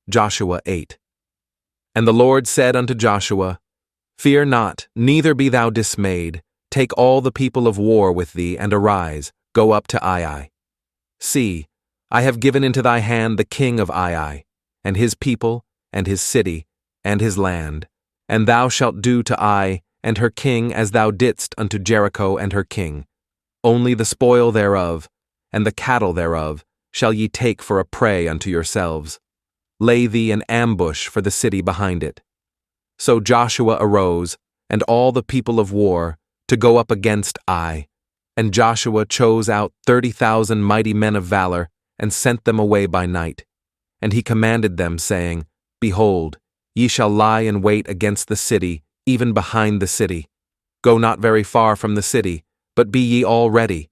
Joshua 8. And the Lord said unto Joshua, Fear not, neither be thou dismayed. Take all the people of war with thee, and arise, go up to Ai. See, I have given into thy hand the king of Ai, and his people, and his city, and his land. And thou shalt do to Ai and her king as thou didst unto Jericho and her king. Only the spoil thereof, and the cattle thereof, shall ye take for a prey unto yourselves. Lay thee an ambush for the city behind it. So Joshua arose, and all the people of war, to go up against Ai. And Joshua chose out 30,000 mighty men of valor, and sent them away by night. And he commanded them, saying, Behold, ye shall lie in wait against the city, even behind the city. Go not very far from the city, but be ye all ready.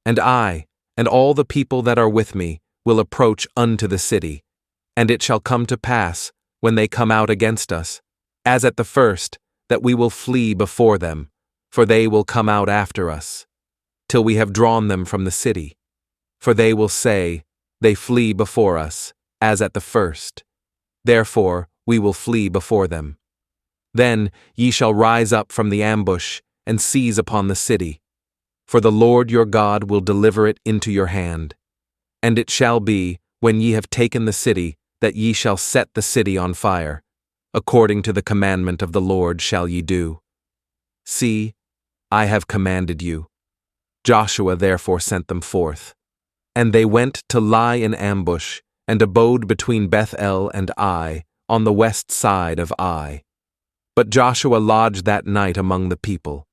And I, and all the people that are with me, will approach unto the city. And it shall come to pass, when they come out against us, as at the first, that we will flee before them, for they will come out after us, till we have drawn them from the city. For they will say, They flee before us, as at the first. Therefore we will flee before them. Then ye shall rise up from the ambush, and seize upon the city. For the Lord your God will deliver it into your hand. And it shall be, when ye have taken the city, that ye shall set the city on fire. According to the commandment of the Lord shall ye do. See, I have commanded you. Joshua therefore sent them forth. And they went to lie in ambush, and abode between Bethel and Ai, on the west side of Ai. But Joshua lodged that night among the people.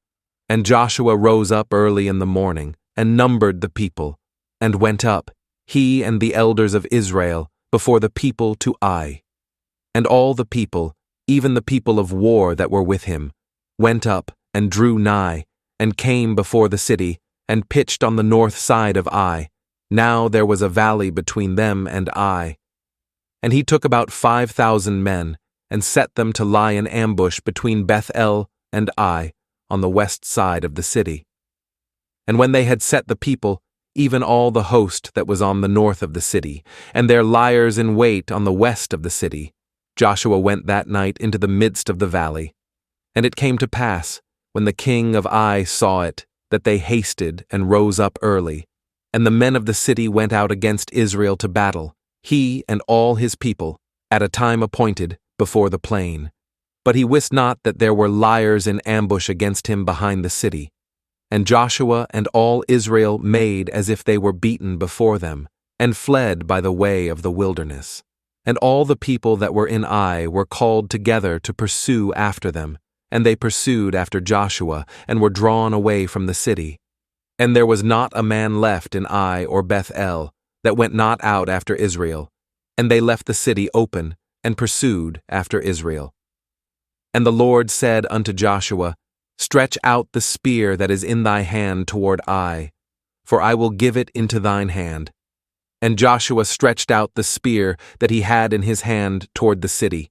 And Joshua rose up early in the morning, and numbered the people, and went up, he and the elders of Israel, before the people to Ai. And all the people, even the people of war that were with him, went up and drew nigh, and came before the city, and pitched on the north side of Ai. Now there was a valley between them and Ai. And he took about 5,000 men, and set them to lie in ambush between Bethel and Ai, on the west side of the city. And when they had set the people, even all the host that was on the north of the city, and their liers in wait on the west of the city, Joshua went that night into the midst of the valley. And it came to pass, when the king of Ai saw it, that they hasted and rose up early. And the men of the city went out against Israel to battle, he and all his people, at a time appointed, before the plain. But he wist not that there were liers in ambush against him behind the city. And Joshua and all Israel made as if they were beaten before them, and fled by the way of the wilderness. And all the people that were in Ai were called together to pursue after them, and they pursued after Joshua, and were drawn away from the city. And there was not a man left in Ai or Bethel that went not out after Israel, and they left the city open, and pursued after Israel. And the Lord said unto Joshua, Stretch out the spear that is in thy hand toward Ai, for I will give it into thine hand. And Joshua stretched out the spear that he had in his hand toward the city.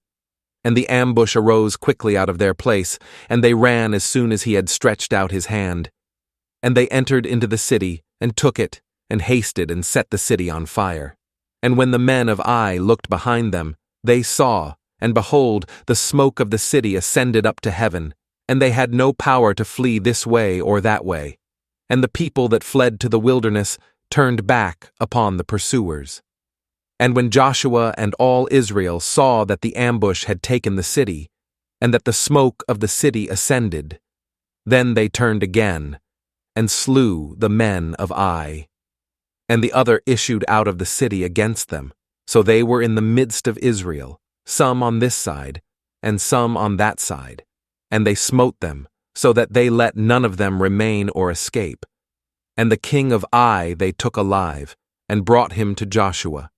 And the ambush arose quickly out of their place, and they ran as soon as he had stretched out his hand. And they entered into the city, and took it, and hasted and set the city on fire. And when the men of Ai looked behind them, they saw, and behold, the smoke of the city ascended up to heaven, and they had no power to flee this way or that way. And the people that fled to the wilderness turned back upon the pursuers. And when Joshua and all Israel saw that the ambush had taken the city, and that the smoke of the city ascended, then they turned again, and slew the men of Ai. And the other issued out of the city against them, so they were in the midst of Israel, some on this side, and some on that side. And they smote them, so that they let none of them remain or escape. And the king of Ai they took alive, and brought him to Joshua.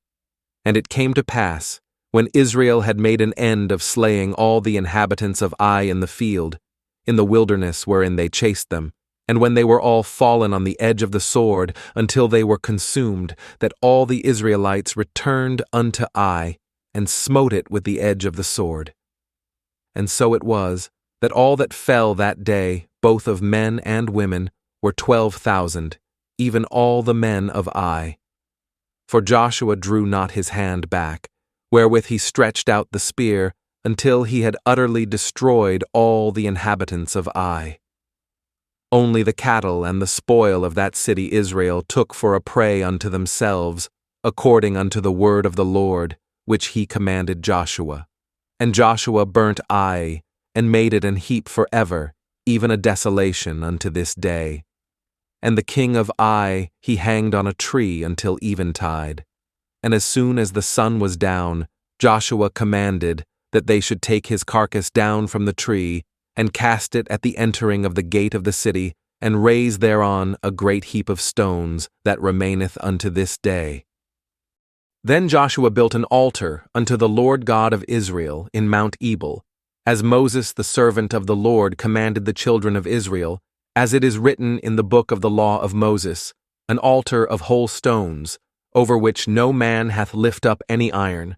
And it came to pass, when Israel had made an end of slaying all the inhabitants of Ai in the field, in the wilderness wherein they chased them, and when they were all fallen on the edge of the sword until they were consumed, that all the Israelites returned unto Ai, and smote it with the edge of the sword. And so it was, that all that fell that day, both of men and women, were 12,000, even all the men of Ai. For Joshua drew not his hand back, wherewith he stretched out the spear, until he had utterly destroyed all the inhabitants of Ai. Only the cattle and the spoil of that city Israel took for a prey unto themselves, according unto the word of the Lord, which he commanded Joshua. And Joshua burnt Ai, and made it an heap forever, even a desolation unto this day. And the king of Ai he hanged on a tree until eventide. And as soon as the sun was down, Joshua commanded that they should take his carcass down from the tree, and cast it at the entering of the gate of the city, and raise thereon a great heap of stones that remaineth unto this day. Then Joshua built an altar unto the Lord God of Israel in Mount Ebal, as Moses the servant of the Lord commanded the children of Israel, as it is written in the book of the law of Moses, an altar of whole stones, over which no man hath lift up any iron.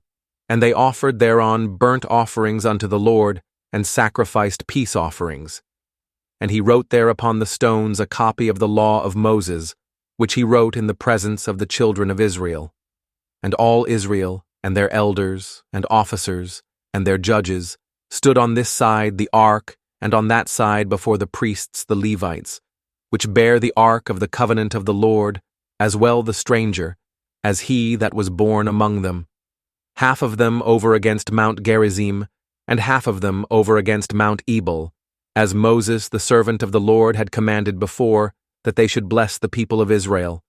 And they offered thereon burnt offerings unto the Lord, and sacrificed peace offerings. And he wrote there upon the stones a copy of the law of Moses, which he wrote in the presence of the children of Israel. And all Israel, and their elders, and officers, and their judges, stood on this side the ark, and on that side before the priests the Levites, which bear the ark of the covenant of the Lord, as well the stranger, as he that was born among them. Half of them over against Mount Gerizim, and half of them over against Mount Ebal, as Moses the servant of the Lord had commanded before, that they should bless the people of Israel.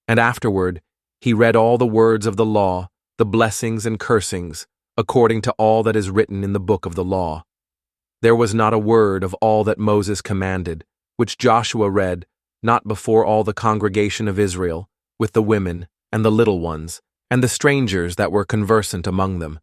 And afterward he read all the words of the law, the blessings and cursings, according to all that is written in the book of the law. There was not a word of all that Moses commanded, which Joshua read, not before all the congregation of Israel, with the women, and the little ones, and the strangers that were conversant among them.